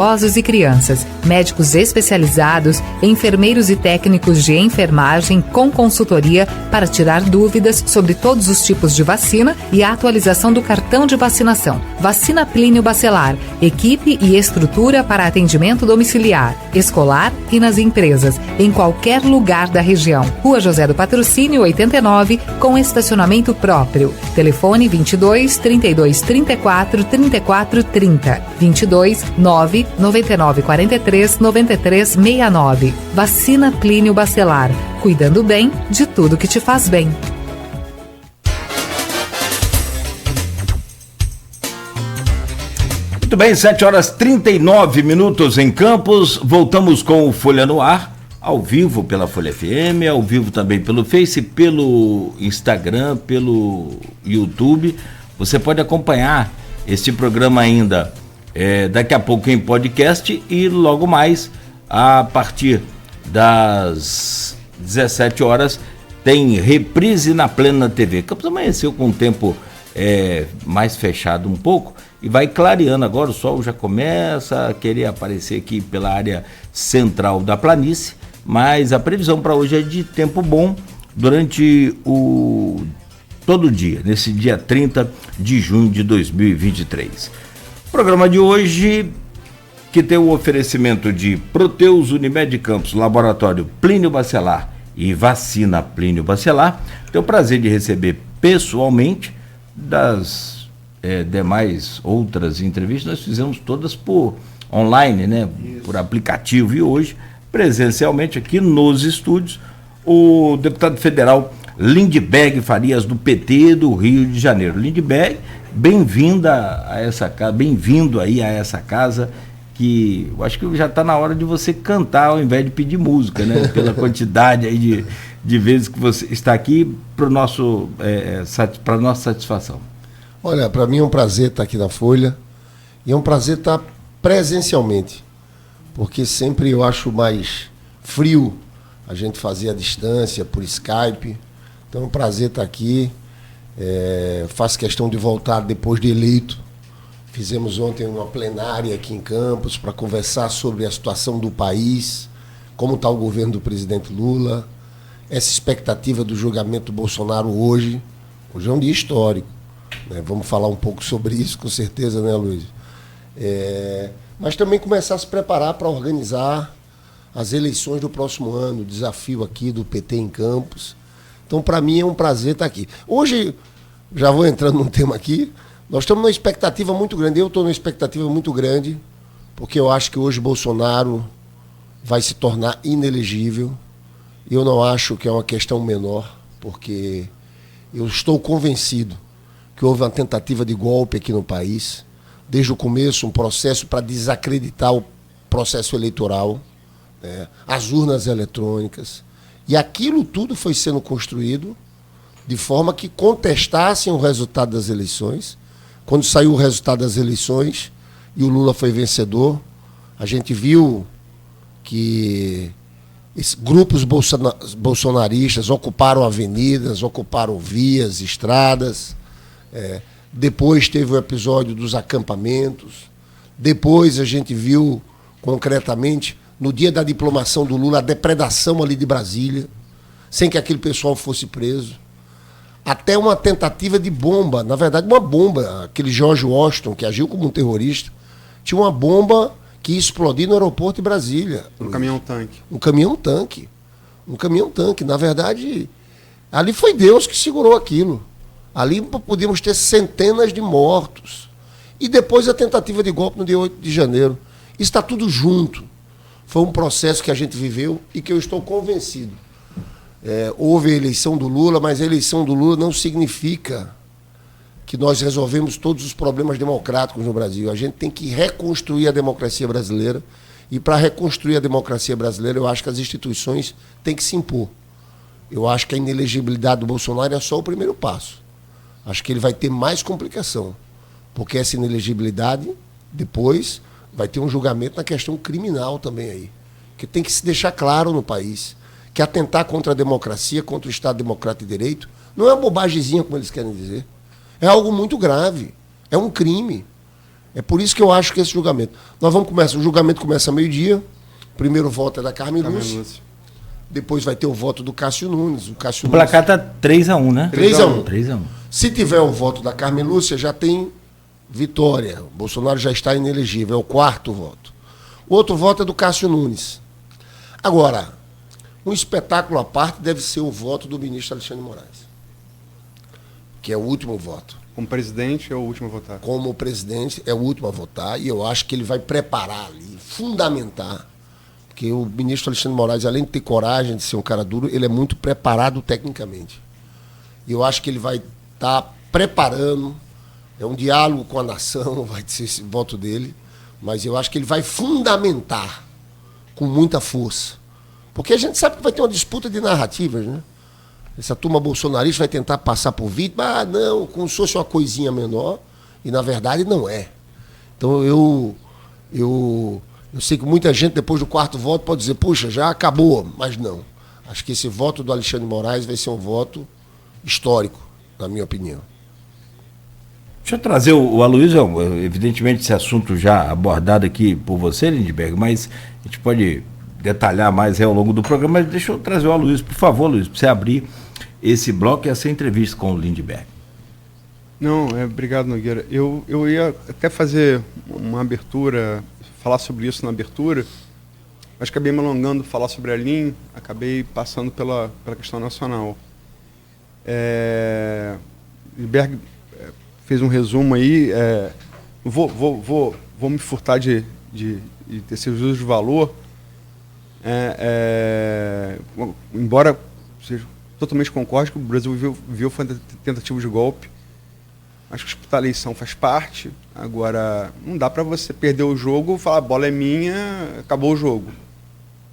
idosos e crianças, médicos especializados, enfermeiros e técnicos de enfermagem com consultoria para tirar dúvidas sobre todos os tipos de vacina e a atualização do cartão de vacinação. Vacina Plínio Bacelar, equipe e estrutura para atendimento domiciliar, escolar e nas empresas, em qualquer lugar da região. Rua José do Patrocínio 89, com estacionamento próprio. Telefone 22 32 34 34 30, 22 9 99 43 93 69. Vacina Plínio Bacelar, cuidando bem de tudo que te faz bem. Muito bem, 7h39 em Campos. Voltamos com o Folha no Ar, ao vivo pela Folha FM, ao vivo também pelo Face, pelo Instagram, pelo YouTube. Você pode acompanhar este programa ainda daqui a pouco em podcast e logo mais, a partir das 17 horas, tem reprise na Plena TV. Campos amanheceu com o tempo mais fechado um pouco e vai clareando agora, o sol já começa a querer aparecer aqui pela área central da planície, mas a previsão para hoje é de tempo bom durante todo o dia, nesse dia 30 de junho de 2023. O programa de hoje, que tem o oferecimento de Proteus Unimed Campos, Laboratório Plínio Bacelar e Vacina Plínio Bacelar, tenho o prazer de receber pessoalmente. Das demais outras entrevistas, nós fizemos todas por online, né? Por aplicativo, e hoje, presencialmente aqui nos estúdios, o deputado federal Lindbergh Farias, do PT do Rio de Janeiro. Lindbergh, bem-vinda a essa casa, bem-vindo aí a essa casa, que eu acho que já está na hora de você cantar ao invés de pedir música, né? Pela quantidade aí de vezes que você está aqui para nossa satisfação. Olha, para mim é um prazer estar aqui na Folha e é um prazer estar presencialmente, porque sempre eu acho mais frio a gente fazer à distância, por Skype. Então é um prazer estar aqui. Faço questão de voltar depois de eleito. Fizemos ontem uma plenária aqui em Campos para conversar sobre a situação do país, como está o governo do presidente Lula, essa expectativa do julgamento do Bolsonaro hoje. Hoje é um dia histórico, né? Vamos falar um pouco sobre isso, com certeza, né, Luiz? Mas também começar a se preparar para organizar as eleições do próximo ano, o desafio aqui do PT em Campos. Então, para mim, é um prazer estar aqui. Hoje, já vou entrando num tema aqui, nós estamos numa expectativa muito grande, eu estou numa expectativa muito grande, porque eu acho que hoje Bolsonaro vai se tornar inelegível. Eu não acho que é uma questão menor, porque eu estou convencido que houve uma tentativa de golpe aqui no país, desde o começo, um processo para desacreditar o processo eleitoral, né, as urnas eletrônicas, e aquilo tudo foi sendo construído de forma que contestassem o resultado das eleições. Quando saiu o resultado das eleições e o Lula foi vencedor, a gente viu que grupos bolsonaristas ocuparam avenidas, ocuparam vias, estradas. Depois teve o episódio dos acampamentos. Depois a gente viu, concretamente, no dia da diplomação do Lula, a depredação ali de Brasília, sem que aquele pessoal fosse preso. Até uma tentativa de bomba, na verdade uma bomba, aquele George Washington, que agiu como um terrorista, tinha uma bomba que ia explodir no aeroporto de Brasília. Um caminhão-tanque. Um caminhão-tanque. Um caminhão-tanque. Na verdade, ali foi Deus que segurou aquilo. Ali podíamos ter centenas de mortos. E depois a tentativa de golpe no dia 8 de janeiro. Isso está tudo junto. Foi um processo que a gente viveu e que eu estou convencido. Houve a eleição do Lula, mas a eleição do Lula não significa que nós resolvemos todos os problemas democráticos no Brasil. A gente tem que reconstruir a democracia brasileira. E para reconstruir a democracia brasileira, eu acho que as instituições têm que se impor. Eu acho que a inelegibilidade do Bolsonaro é só o primeiro passo. Acho que ele vai ter mais complicação, porque essa inelegibilidade, depois, vai ter um julgamento na questão criminal também aí. Que tem que se deixar claro no país que atentar contra a democracia, contra o Estado Democrático de Direito, não é uma bobagemzinha, como eles querem dizer. É algo muito grave. É um crime. É por isso que eu acho que esse julgamento... O julgamento começa meio-dia, o primeiro voto é da Carmen Lúcia, depois vai ter o voto do Cássio Nunes. O placar está 3-1, né? 3-1. 3-1. Se tiver o voto da Carmen Lúcia, já tem vitória. O Bolsonaro já está inelegível, é o 4º voto. O outro voto é do Cássio Nunes. Agora, um espetáculo à parte deve ser o voto do ministro Alexandre de Moraes, que é o último voto. Como presidente é o último a votar? Como presidente é o último a votar, e eu acho que ele vai preparar ali, fundamentar, porque o ministro Alexandre de Moraes, além de ter coragem de ser um cara duro, ele é muito preparado tecnicamente. E eu acho que ele vai estar preparando, é um diálogo com a nação, vai ser esse voto dele, mas eu acho que ele vai fundamentar com muita força. Porque a gente sabe que vai ter uma disputa de narrativas, né? Essa turma bolsonarista vai tentar passar por vítima, não, como se fosse uma coisinha menor, e na verdade não é. Então eu sei que muita gente, depois do 4º voto, pode dizer, puxa, já acabou, mas não. Acho que esse voto do Alexandre de Moraes vai ser um voto histórico, na minha opinião. Deixa eu trazer o Aloysio, evidentemente esse assunto já abordado aqui por você, Lindbergh, mas a gente pode detalhar mais ao longo do programa, mas deixa eu trazer o Aloysio, por favor, Aloysio, para você abrir esse bloco e essa entrevista com o Lindbergh. Não, obrigado, Nogueira. Eu ia até fazer uma abertura, falar sobre isso na abertura, mas acabei me alongando, falar sobre a LIN, acabei passando pela questão nacional. Lindbergh fez um resumo aí, vou me furtar de ter esse juízo de valor, embora seja totalmente concorde que o Brasil viveu foi uma tentativa de golpe. Acho que disputar a eleição faz parte. Agora, não dá para você perder o jogo, falar a bola é minha, acabou o jogo.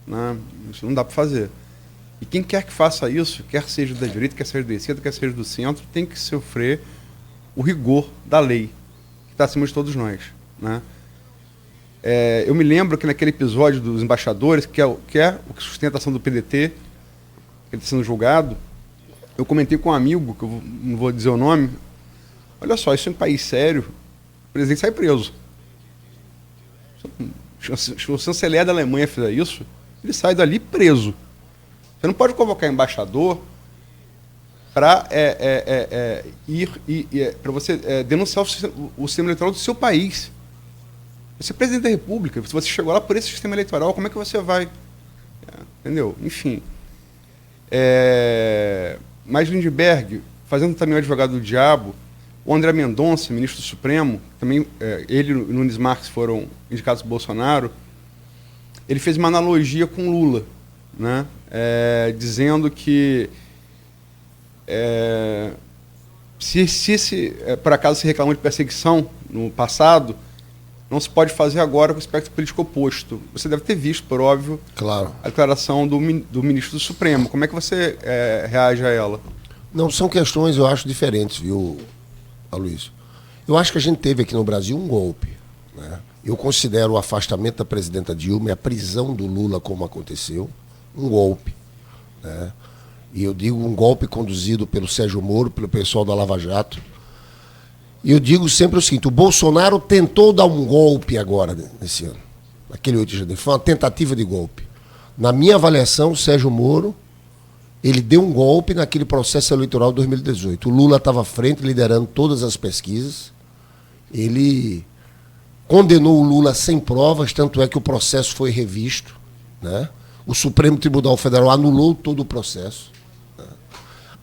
Né? Isso não dá para fazer. E quem quer que faça isso, quer seja da direita, quer seja da esquerda, quer seja do centro, tem que sofrer o rigor da lei, que está acima de todos nós. Né? Eu me lembro que naquele episódio dos embaixadores, que é o que sustenta a ação do PDT, que ele está sendo julgado, eu comentei com um amigo, que eu não vou dizer o nome, olha só, isso é um país sério, o presidente sai preso. Se o chanceler da Alemanha fizer isso, ele sai dali preso. Você não pode convocar embaixador para para você denunciar o sistema eleitoral do seu país. Você é presidente da República, se você chegou lá por esse sistema eleitoral, como é que você vai? Entendeu? Enfim. Mas Lindbergh, fazendo também o advogado do diabo, o André Mendonça, ministro do Supremo, também ele e o Nunes Marques foram indicados por Bolsonaro, ele fez uma analogia com Lula, né? Dizendo que se por acaso se reclamou de perseguição no passado, não se pode fazer agora com o espectro político oposto. Você deve ter visto, por óbvio, claro, a declaração do ministro do Supremo. Como é que você reage a ela? Não, são questões, eu acho, diferentes, viu, Aloysio? Eu acho que a gente teve aqui no Brasil um golpe. Né? Eu considero o afastamento da presidenta Dilma e a prisão do Lula, como aconteceu, um golpe. Né? E eu digo um golpe conduzido pelo Sérgio Moro, pelo pessoal da Lava Jato. E eu digo sempre o seguinte, o Bolsonaro tentou dar um golpe agora, nesse ano, naquele 8 de janeiro, foi uma tentativa de golpe. Na minha avaliação, o Sérgio Moro, ele deu um golpe naquele processo eleitoral de 2018. O Lula estava à frente, liderando todas as pesquisas, ele condenou o Lula sem provas, tanto é que o processo foi revisto, né? O Supremo Tribunal Federal anulou todo o processo. Né?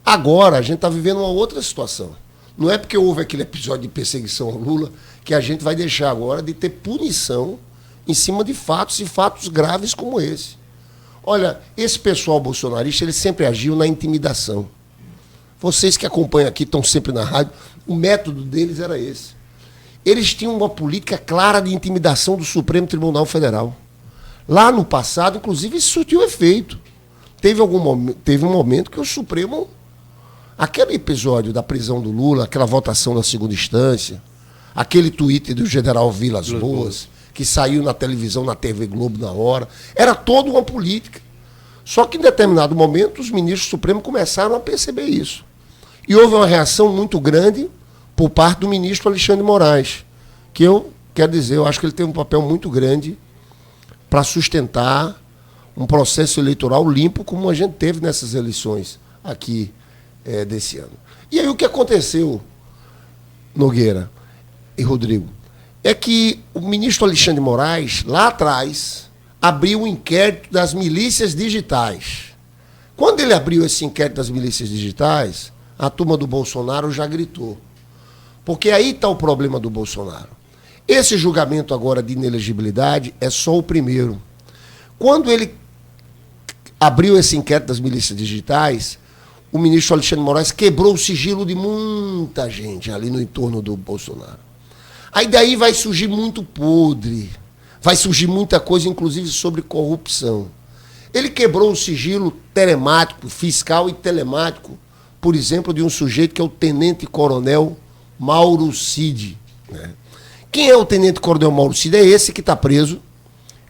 Agora, a gente está vivendo uma outra situação. Não é porque houve aquele episódio de perseguição ao Lula que a gente vai deixar agora de ter punição em cima de fatos e fatos graves como esse. Olha, esse pessoal bolsonarista, ele sempre agiu na intimidação. Vocês que acompanham aqui, estão sempre na rádio, o método deles era esse. Eles tinham uma política clara de intimidação do Supremo Tribunal Federal. Lá no passado, inclusive, isso surtiu efeito. Teve um momento que o Supremo... Aquele episódio da prisão do Lula, aquela votação na segunda instância, aquele tweet do general Vilas Boas, que saiu na televisão, na TV Globo na hora, era toda uma política. Só que em determinado momento os ministros do Supremo começaram a perceber isso. E houve uma reação muito grande por parte do ministro Alexandre de Moraes, que eu Quer dizer, eu acho que ele tem um papel muito grande para sustentar um processo eleitoral limpo como a gente teve nessas eleições aqui desse ano. E aí o que aconteceu, Nogueira e Rodrigo, é que o ministro Alexandre de Moraes, lá atrás, abriu um inquérito das milícias digitais. Quando ele abriu esse inquérito das milícias digitais, a turma do Bolsonaro já gritou. Porque aí está o problema do Bolsonaro. Esse julgamento agora de inelegibilidade é só o primeiro. Quando ele abriu esse inquérito das milícias digitais, o ministro Alexandre de Moraes quebrou o sigilo de muita gente ali no entorno do Bolsonaro. Aí daí vai surgir muito podre, vai surgir muita coisa, inclusive sobre corrupção. Ele quebrou o sigilo telemático, fiscal e telemático, por exemplo, de um sujeito que é o tenente-coronel Mauro Cid. Né? Quem é o tenente-coronel Mauro Cid? É esse que está preso.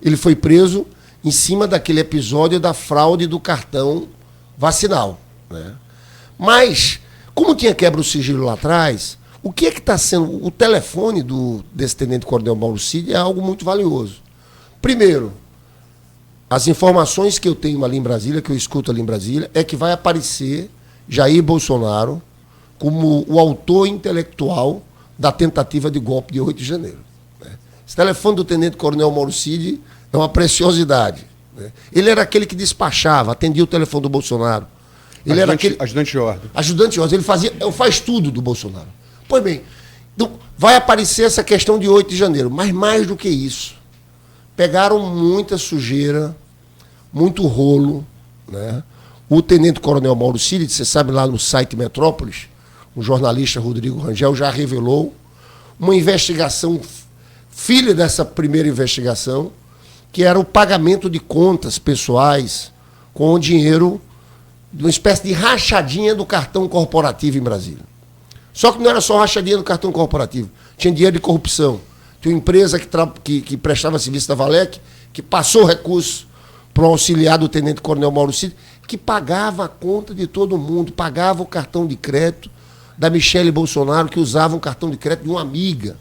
Ele foi preso em cima daquele episódio da fraude do cartão vacinal. Né? Mas, como tinha quebra o sigilo lá atrás, o que é que está sendo... O telefone desse tenente-coronel Mauro Cid é algo muito valioso. Primeiro, as informações que eu tenho ali em Brasília, que eu escuto ali em Brasília, é que vai aparecer Jair Bolsonaro como o autor intelectual da tentativa de golpe de 8 de janeiro. Né? Esse telefone do tenente-coronel Mauro Cid é uma preciosidade. Né? Ele era aquele que despachava, atendia o telefone do Bolsonaro. Ele era aquele... Ajudante de ordem. Ajudante de ordem. Ele faz tudo do Bolsonaro. Pois bem, então, vai aparecer essa questão de 8 de janeiro, mas mais do que isso. Pegaram muita sujeira, muito rolo. Né? O tenente-coronel Mauro Cid, você sabe, lá no site Metrópolis, o jornalista Rodrigo Rangel já revelou uma investigação, filha dessa primeira investigação, que era o pagamento de contas pessoais com o dinheiro de uma espécie de rachadinha do cartão corporativo em Brasília. Só que não era só rachadinha do cartão corporativo, tinha dinheiro de corrupção. Tinha uma empresa que prestava serviço da Valec, que passou recurso para o auxiliar do tenente-coronel Mauro Cid, que pagava a conta de todo mundo, pagava o cartão de crédito da Michele Bolsonaro, que usava um cartão de crédito de uma amiga.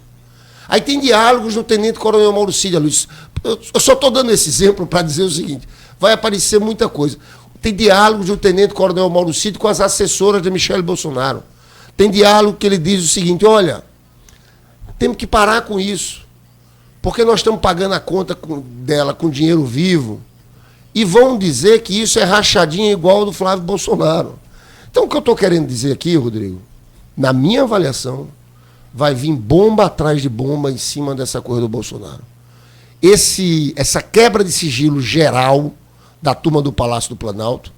Aí tem diálogos do tenente-coronel Mauro Cid, Luiz. Eu só estou dando esse exemplo para dizer o seguinte, vai aparecer muita coisa. Tem diálogos do tenente-coronel Mauro Cid com as assessoras da Michele Bolsonaro. Tem diálogo que ele diz o seguinte, olha, temos que parar com isso, porque nós estamos pagando a conta dela com dinheiro vivo e vão dizer que isso é rachadinha igual ao do Flávio Bolsonaro. Então, o que eu estou querendo dizer aqui, Rodrigo, na minha avaliação, vai vir bomba atrás de bomba em cima dessa coisa do Bolsonaro. Essa quebra de sigilo geral da turma do Palácio do Planalto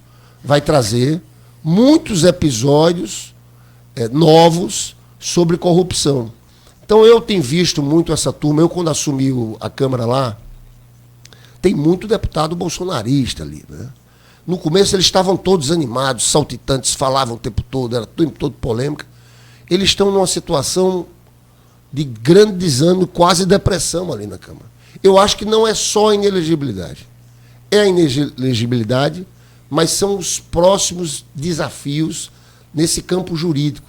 vai trazer muitos episódios novos sobre corrupção. Então, eu tenho visto muito essa turma. Eu, quando assumi a Câmara lá, tem muito deputado bolsonarista ali. Né? No começo, eles estavam todos animados, saltitantes, falavam o tempo todo, era o tempo todo polêmica. Eles estão numa situação de grande desânimo, quase depressão ali na Câmara. Eu acho que não é só a inelegibilidade. É a inelegibilidade, mas são os próximos desafios nesse campo jurídico.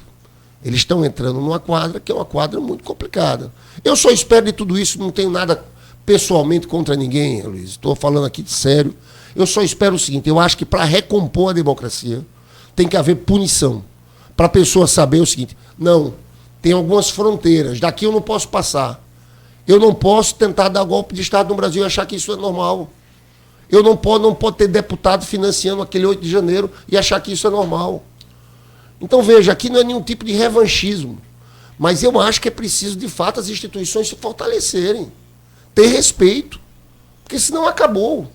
Eles estão entrando numa quadra que é uma quadra muito complicada. Eu só espero de tudo isso, não tenho nada pessoalmente contra ninguém, Luiz. Estou falando aqui de sério. Eu só espero o seguinte, eu acho que para recompor a democracia tem que haver punição. Para a pessoa saber o seguinte, não, tem algumas fronteiras, daqui eu não posso passar. Eu não posso tentar dar golpe de Estado no Brasil e achar que isso é normal. Eu não posso ter deputado financiando aquele 8 de janeiro e achar que isso é normal. Então, veja, aqui não é nenhum tipo de revanchismo, mas eu acho que é preciso, de fato, as instituições se fortalecerem, ter respeito, porque senão acabou.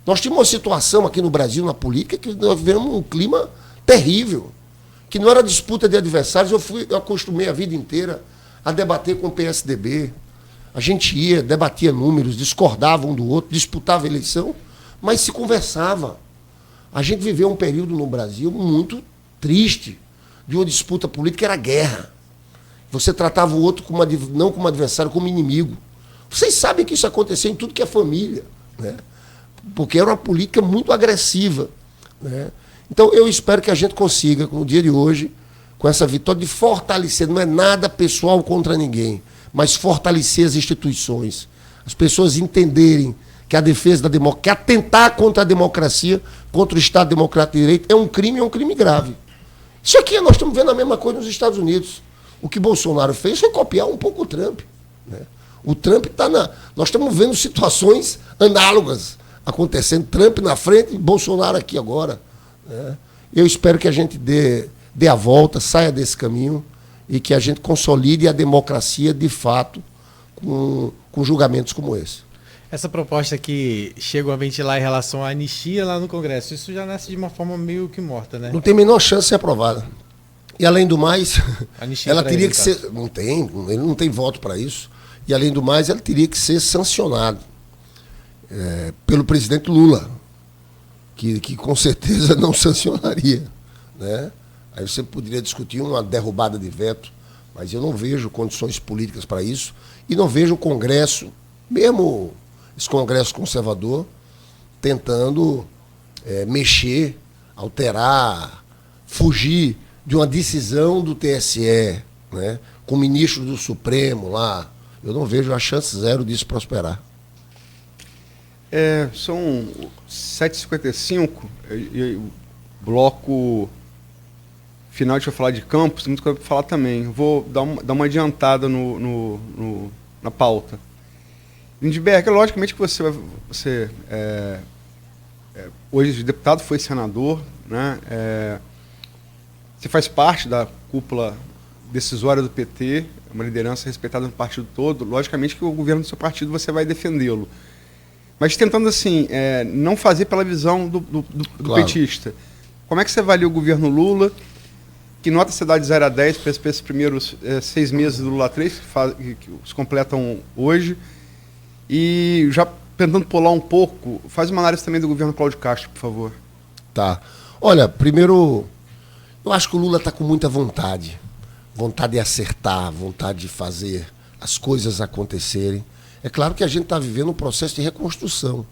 Nós tínhamos uma situação aqui no Brasil, na política, que nós vivemos um clima terrível, que não era disputa de adversários. Eu acostumei a vida inteira a debater com o PSDB. A gente ia, debatia números, discordava um do outro, disputava a eleição, mas se conversava. A gente viveu um período no Brasil muito triste, de uma disputa política, era guerra. Você tratava o outro não como adversário, como inimigo. Vocês sabem que isso aconteceu em tudo que é família, né? Porque era uma política muito agressiva, né? Então, eu espero que a gente consiga, no dia de hoje, com essa vitória, de fortalecer, não é nada pessoal contra ninguém, mas fortalecer as instituições. As pessoas entenderem que a defesa da democracia, que atentar contra a democracia, contra o Estado Democrático de Direito, é um crime grave. Isso aqui nós estamos vendo a mesma coisa nos Estados Unidos. O que Bolsonaro fez foi copiar um pouco o Trump. Né? O Trump está na... Nós estamos vendo situações análogas acontecendo. Trump na frente e Bolsonaro aqui agora. Né? Eu espero que a gente dê a volta, saia desse caminho e que a gente consolide a democracia de fato com julgamentos como esse. Essa proposta que chegam a ventilar em relação à anistia lá no Congresso, isso já nasce de uma forma meio que morta, né? Não tem a menor chance de ser aprovada. E além do mais, ela teria que ser... ele não tem voto para isso. E além do mais, ela teria que ser sancionada pelo presidente Lula, que com certeza não sancionaria. Né? Aí você poderia discutir uma derrubada de veto, mas eu não vejo condições políticas para isso e não vejo o Congresso, mesmo esse Congresso conservador, tentando mexer, alterar, fugir de uma decisão do TSE, né, com o ministro do Supremo lá. Eu não vejo a chance zero disso prosperar. São 7h55 e o bloco final, deixa eu falar de Campos, tem muito coisa para falar também. Vou dar uma adiantada na pauta. Lindbergh, logicamente que você hoje deputado, foi senador, né? Você faz parte da cúpula decisória do PT, uma liderança respeitada no partido todo. Logicamente que o governo do seu partido você vai defendê-lo. Mas tentando, assim, não fazer pela visão do claro, petista. Como é que você avalia o governo Lula? Que nota você dá de 0 a 10 para esses primeiros 6 meses do Lula 3, que se completam hoje? E já tentando pular um pouco, faz uma análise também do governo Cláudio Castro, por favor. Tá. Olha, primeiro, eu acho que o Lula está com muita vontade. Vontade de acertar, vontade de fazer as coisas acontecerem. É claro que a gente está vivendo um processo de reconstrução.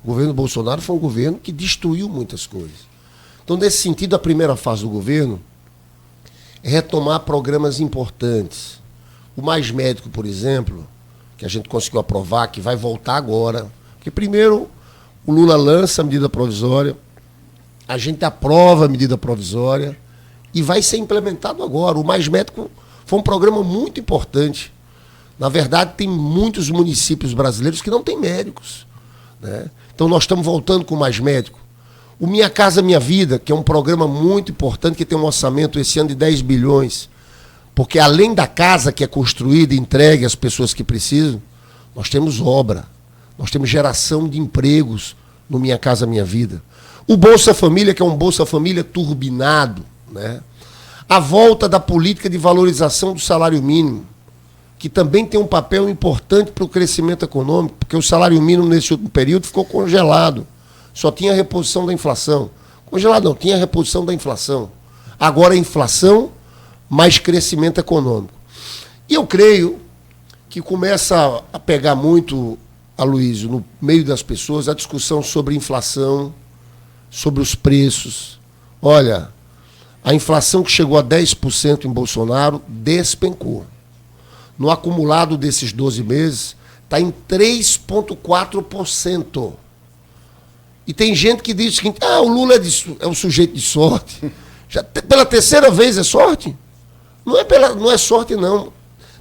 O governo Bolsonaro foi um governo que destruiu muitas coisas. Então, nesse sentido, a primeira fase do governo é retomar programas importantes. O Mais Médico, por exemplo, que a gente conseguiu aprovar, que vai voltar agora. Porque primeiro o Lula lança a medida provisória, a gente aprova a medida provisória e vai ser implementado agora. O Mais Médico foi um programa muito importante. Na verdade, tem muitos municípios brasileiros que não têm médicos. Né? Então nós estamos voltando com o Mais Médico. O Minha Casa Minha Vida, que é um programa muito importante, que tem um orçamento esse ano de 10 bilhões. Porque além da casa que é construída e entregue às pessoas que precisam, nós temos obra, nós temos geração de empregos no Minha Casa Minha Vida. O Bolsa Família, que é um Bolsa Família turbinado, né? A volta da política de valorização do salário mínimo, que também tem um papel importante para o crescimento econômico, porque o salário mínimo nesse último período ficou congelado. Só tinha a reposição da inflação. Congelado não, tinha a reposição da inflação. Agora a inflação mais crescimento econômico. E eu creio que começa a pegar muito, Aloysio, no meio das pessoas, a discussão sobre inflação, sobre os preços. Olha, a inflação que chegou a 10% em Bolsonaro despencou. No acumulado desses 12 meses, está em 3,4%. E tem gente que diz o seguinte, o Lula é um sujeito de sorte. Já, pela terceira vez é sorte? Não é sorte, não.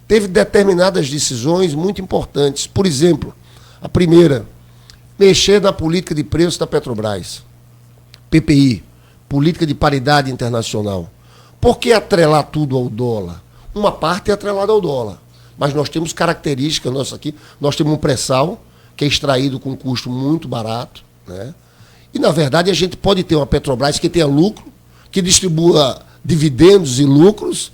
Teve determinadas decisões muito importantes. Por exemplo, a primeira, mexer na política de preços da Petrobras. PPI, Política de Paridade Internacional. Por que atrelar tudo ao dólar? Uma parte é atrelada ao dólar. Mas nós temos características nossas aqui. Nós temos um pré-sal, que é extraído com um custo muito barato. Né? E, na verdade, a gente pode ter uma Petrobras que tenha lucro, que distribua dividendos e lucros,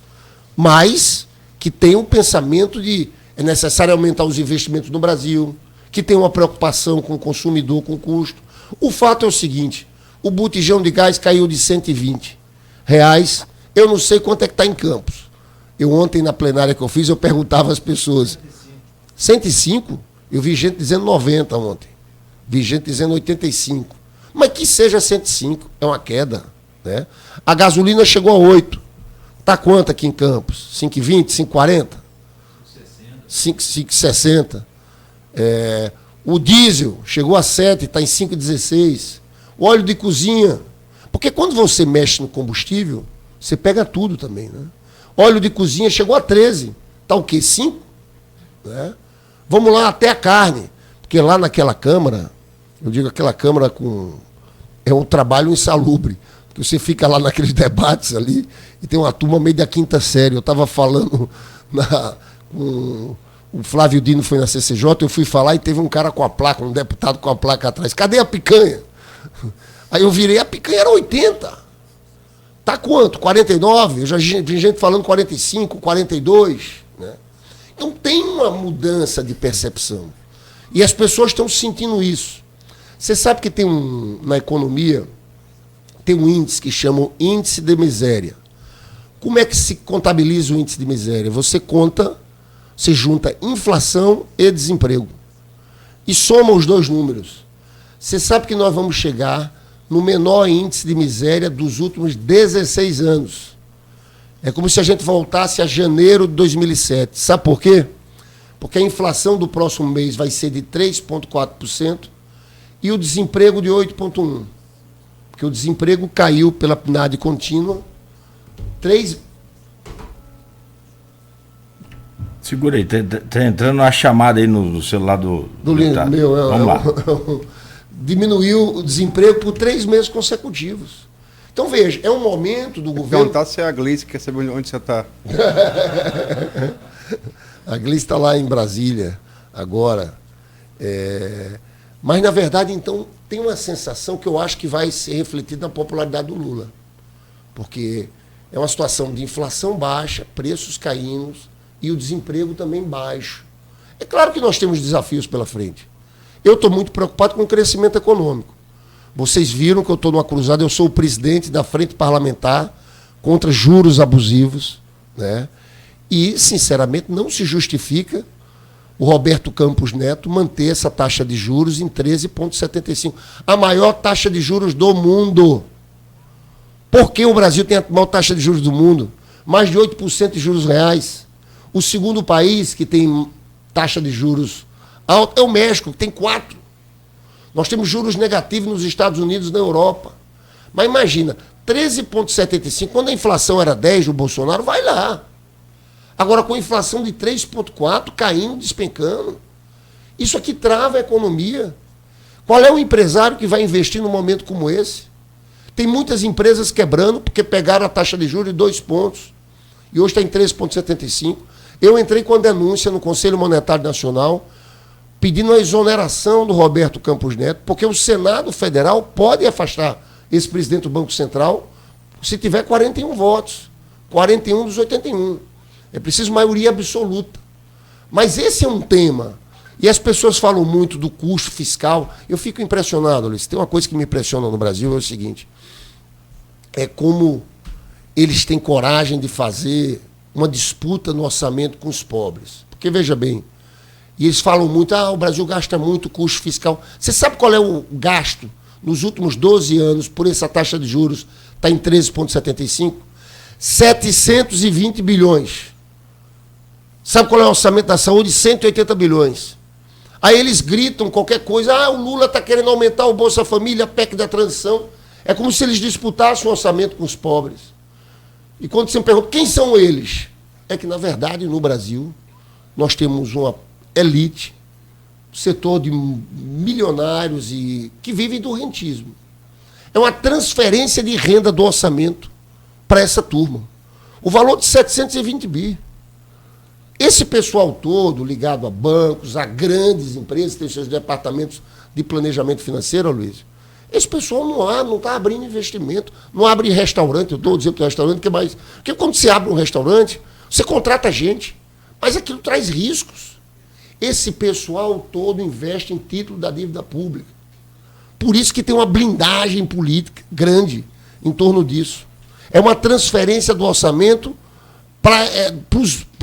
mas que tenha um pensamento de é necessário aumentar os investimentos no Brasil, que tenha uma preocupação com o consumidor, com o custo. O fato é o seguinte, o botijão de gás caiu de R$120. Eu não sei quanto é que está em Campos. Eu ontem, na plenária que eu fiz, eu perguntava às pessoas. 105? Eu vi gente dizendo 90 ontem. Vi gente dizendo 85. Mas que seja 105, é uma queda. Né? A gasolina chegou a 8. Está quanto aqui em Campos? 5,20, 5,40? 5,60. O diesel chegou a 7, está em 5,16. O óleo de cozinha. Porque quando você mexe no combustível, você pega tudo também, né? Óleo de cozinha chegou a 13. Está o quê? 5? Né? Vamos lá até a carne. Porque lá naquela Câmara, eu digo aquela Câmara é um trabalho insalubre. Porque você fica lá naqueles debates ali e tem uma turma meio da quinta série. Eu estava falando com o Flávio Dino, foi na CCJ, eu fui falar e teve um cara com a placa, um deputado com a placa atrás. Cadê a picanha? Aí eu virei, a picanha era 80. Tá quanto? 49? Eu já vi gente falando 45, 42. Né? Então tem uma mudança de percepção. E as pessoas estão sentindo isso. Você sabe que tem na economia, tem um índice que chama índice de miséria. Como é que se contabiliza o índice de miséria? Você junta inflação e desemprego. E soma os dois números. Você sabe que nós vamos chegar no menor índice de miséria dos últimos 16 anos. É como se a gente voltasse a janeiro de 2007. Sabe por quê? Porque a inflação do próximo mês vai ser de 3,4% e o desemprego de 8,1%. Porque o desemprego caiu pela PNAD contínua. Segura aí, tá entrando uma chamada aí no celular do meu. Vamos lá. Diminuiu o desemprego por 3 meses consecutivos. Então, veja, é um momento do governo... Perguntar se é a Gleice quer saber onde você está. A Gleice está lá em Brasília, agora. Mas, na verdade, então, tem uma sensação que eu acho que vai ser refletida na popularidade do Lula. Porque é uma situação de inflação baixa, preços caindo e o desemprego também baixo. É claro que nós temos desafios pela frente. Eu estou muito preocupado com o crescimento econômico. Vocês viram que eu estou numa cruzada, eu sou o presidente da Frente Parlamentar contra juros abusivos, né? E, sinceramente, não se justifica o Roberto Campos Neto manter essa taxa de juros em 13,75%. A maior taxa de juros do mundo. Por que o Brasil tem a maior taxa de juros do mundo? Mais de 8% de juros reais. O segundo país que tem taxa de juros alta é o México, que tem 4%. Nós temos juros negativos nos Estados Unidos e na Europa. Mas imagina, 13,75%, quando a inflação era 10% do Bolsonaro, vai lá. Agora, com a inflação de 3,4%, caindo, despencando. Isso aqui trava a economia. Qual é o empresário que vai investir num momento como esse? Tem muitas empresas quebrando porque pegaram a taxa de juros de 2 pontos. E hoje está em 3,75%. Eu entrei com a denúncia no Conselho Monetário Nacional pedindo a exoneração do Roberto Campos Neto, porque o Senado Federal pode afastar esse presidente do Banco Central se tiver 41 votos. 41 dos 81. É preciso maioria absoluta. Mas esse é um tema. E as pessoas falam muito do custo fiscal. Eu fico impressionado, Luiz. Tem uma coisa que me impressiona no Brasil, é o seguinte. É como eles têm coragem de fazer uma disputa no orçamento com os pobres. Porque, veja bem, e eles falam muito, o Brasil gasta muito custo fiscal. Você sabe qual é o gasto nos últimos 12 anos por essa taxa de juros? Está em 13,75%. 720 bilhões. Sabe qual é o orçamento da saúde? 180 bilhões. Aí eles gritam qualquer coisa, o Lula está querendo aumentar o Bolsa Família, a PEC da transição. É como se eles disputassem o orçamento com os pobres. E quando você me pergunta, quem são eles? É que, na verdade, no Brasil, nós temos uma elite, setor de milionários e que vivem do rentismo. É uma transferência de renda do orçamento para essa turma. O valor de 720 bi. Esse pessoal todo, ligado a bancos, a grandes empresas, tem seus departamentos de planejamento financeiro, Luiz, esse pessoal não está abrindo investimento, não abre restaurante, eu estou dizendo que é restaurante, porque quando você abre um restaurante, você contrata gente, mas aquilo traz riscos. Esse pessoal todo investe em título da dívida pública. Por isso que tem uma blindagem política grande em torno disso. É uma transferência do orçamento para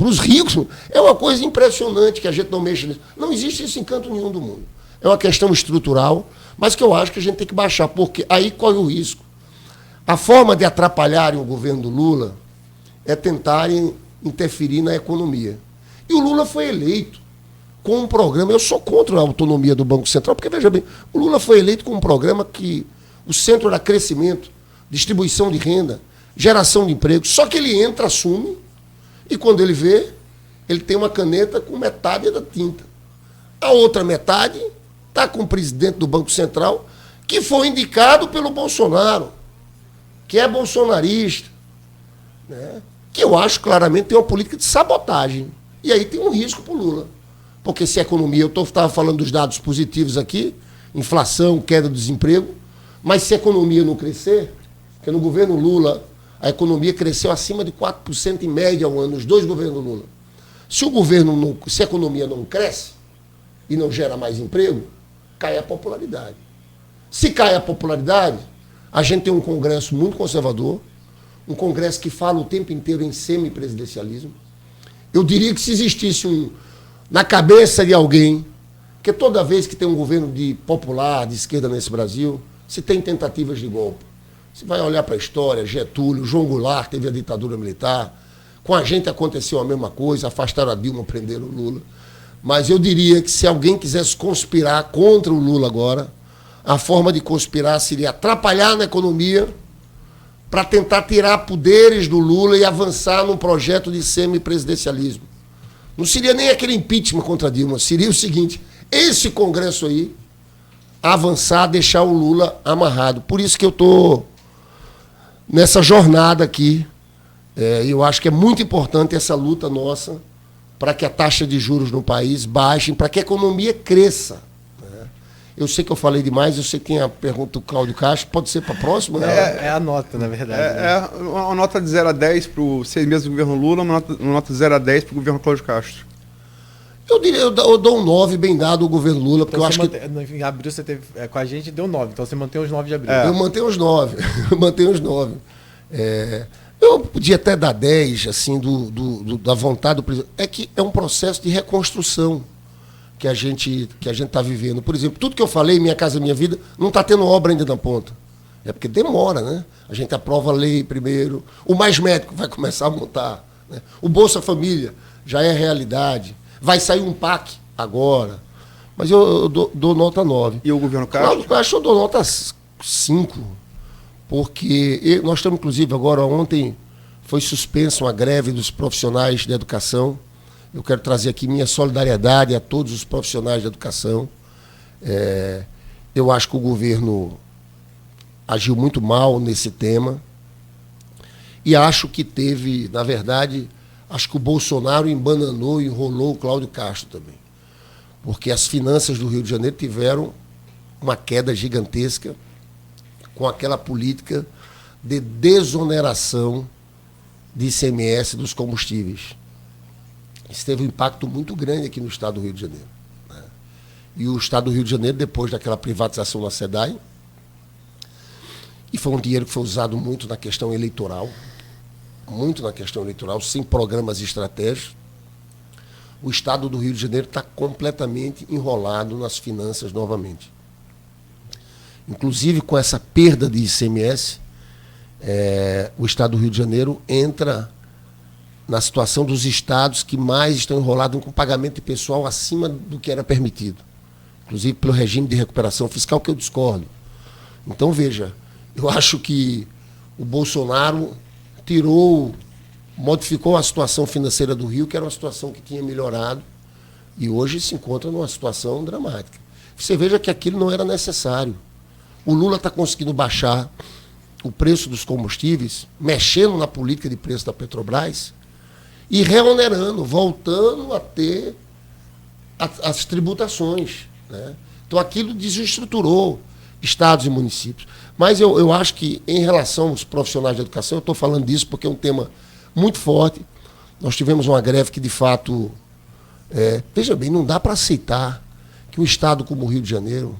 os ricos. É uma coisa impressionante que a gente não mexe nisso. Não existe isso em canto nenhum do mundo. É uma questão estrutural, mas que eu acho que a gente tem que baixar, porque aí corre o risco. A forma de atrapalharem o governo do Lula é tentarem interferir na economia. E o Lula foi eleito com um programa, eu sou contra a autonomia do Banco Central, porque, veja bem, o Lula foi eleito com um programa que o centro era crescimento, distribuição de renda, geração de emprego, só que ele entra, assume, e quando ele vê, ele tem uma caneta com metade da tinta. A outra metade está com o presidente do Banco Central, que foi indicado pelo Bolsonaro, que é bolsonarista, né? Que eu acho claramente tem uma política de sabotagem. E aí tem um risco para o Lula. Porque se a economia, eu estava falando dos dados positivos aqui, inflação, queda do desemprego, mas se a economia não crescer, porque no governo Lula a economia cresceu acima de 4% em média ao ano, nos dois governos Lula. Se a economia não cresce e não gera mais emprego, cai a popularidade. Se cai a popularidade, a gente tem um Congresso muito conservador, um Congresso que fala o tempo inteiro em semipresidencialismo. Eu diria que se existisse na cabeça de alguém, porque toda vez que tem um governo popular, de esquerda nesse Brasil, se tem tentativas de golpe. Você vai olhar para a história, Getúlio, João Goulart teve a ditadura militar, com a gente aconteceu a mesma coisa, afastaram a Dilma, prenderam o Lula. Mas eu diria que se alguém quisesse conspirar contra o Lula agora, a forma de conspirar seria atrapalhar na economia para tentar tirar poderes do Lula e avançar num projeto de semipresidencialismo. Não seria nem aquele impeachment contra a Dilma, seria o seguinte, esse Congresso aí, avançar, deixar o Lula amarrado. Por isso que eu estou nessa jornada aqui. Eu acho que é muito importante essa luta nossa para que a taxa de juros no país baixe, para que a economia cresça. Eu sei que eu falei demais, eu sei que tem a pergunta do Cláudio Castro, pode ser para a próxima? É a nota, na verdade. Uma nota de 0 a 10 para os 6 meses do governo Lula, uma nota de 0 a 10 para o governo Cláudio Castro. Eu dou um 9 bem dado ao governo Lula, porque então eu acho que... Em abril você teve com a gente, deu 9, então você mantém os 9 de abril. Eu mantenho os 9, eu mantenho os 9. Eu podia até dar 10, assim, da vontade do presidente. É que é um processo de reconstrução que a gente está vivendo. Por exemplo, tudo que eu falei, Minha Casa Minha Vida, não está tendo obra ainda na ponta. É porque demora, né? A gente aprova a lei primeiro, o Mais Médico vai começar a montar, né? O Bolsa Família já é realidade, vai sair um PAC agora, mas eu dou nota 9. E o governo Castro? Eu acho que eu dou nota 5, porque nós estamos, inclusive, agora, ontem foi suspensa uma greve dos profissionais da educação. Eu quero trazer aqui minha solidariedade a todos os profissionais da educação. Eu acho que o governo agiu muito mal nesse tema. E acho que teve, na verdade, acho que o Bolsonaro embananou e enrolou o Cláudio Castro também. Porque as finanças do Rio de Janeiro tiveram uma queda gigantesca com aquela política de desoneração de ICMS dos combustíveis. Isso teve um impacto muito grande aqui no estado do Rio de Janeiro, né? E o estado do Rio de Janeiro, depois daquela privatização da SEDAI, e foi um dinheiro que foi usado muito na questão eleitoral, sem programas estratégicos, o estado do Rio de Janeiro está completamente enrolado nas finanças novamente. Inclusive, com essa perda de ICMS, o estado do Rio de Janeiro entra na situação dos estados que mais estão enrolados com pagamento de pessoal acima do que era permitido. Inclusive pelo regime de recuperação fiscal, que eu discordo. Então, veja, eu acho que o Bolsonaro modificou a situação financeira do Rio, que era uma situação que tinha melhorado, e hoje se encontra numa situação dramática. Você veja que aquilo não era necessário. O Lula está conseguindo baixar o preço dos combustíveis, mexendo na política de preço da Petrobras, e reonerando, voltando a ter as tributações, né? Então aquilo desestruturou estados e municípios. Mas eu acho que, em relação aos profissionais de educação, eu estou falando disso porque é um tema muito forte. Nós tivemos uma greve que, de fato, veja bem, não dá para aceitar que um estado como o Rio de Janeiro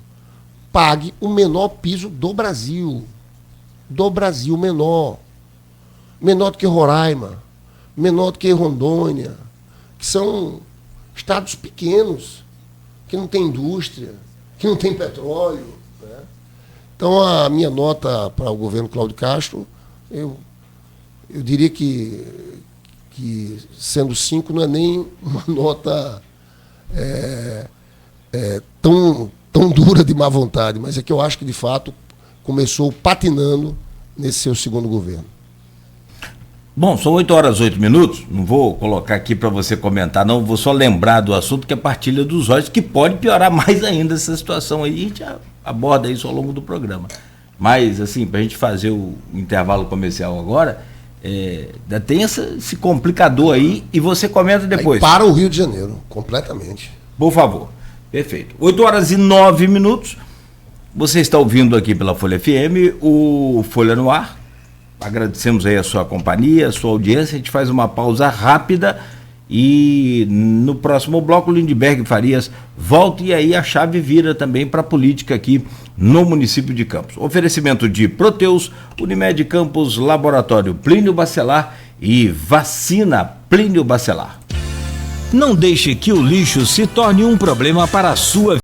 pague o menor piso do Brasil. Do Brasil, menor. Menor do que Roraima, menor do que Rondônia, que são estados pequenos, que não tem indústria, que não tem petróleo, né? Então, a minha nota para o governo Cláudio Castro, eu diria que que sendo 5 não é nem uma nota tão dura de má vontade, mas é que eu acho que, de fato, começou patinando nesse seu segundo governo. Bom, são 8h08, não vou colocar aqui para você comentar, não, vou só lembrar do assunto, que é a partilha dos olhos, que pode piorar mais ainda essa situação aí, a gente aborda isso ao longo do programa. Mas, assim, para a gente fazer o intervalo comercial agora, ainda tem esse complicador aí, e você comenta depois. Aí para o Rio de Janeiro, completamente. Por favor. Perfeito. 8h09, você está ouvindo aqui pela Folha FM, o Folha no Ar. Agradecemos aí a sua companhia, a sua audiência. A gente faz uma pausa rápida e no próximo bloco o Lindbergh Farias volta e aí a chave vira também para a política aqui no município de Campos. Oferecimento de Proteus, Unimed Campos, Laboratório Plínio Bacelar e Vacina Plínio Bacelar. Não deixe que o lixo se torne um problema para a sua vida.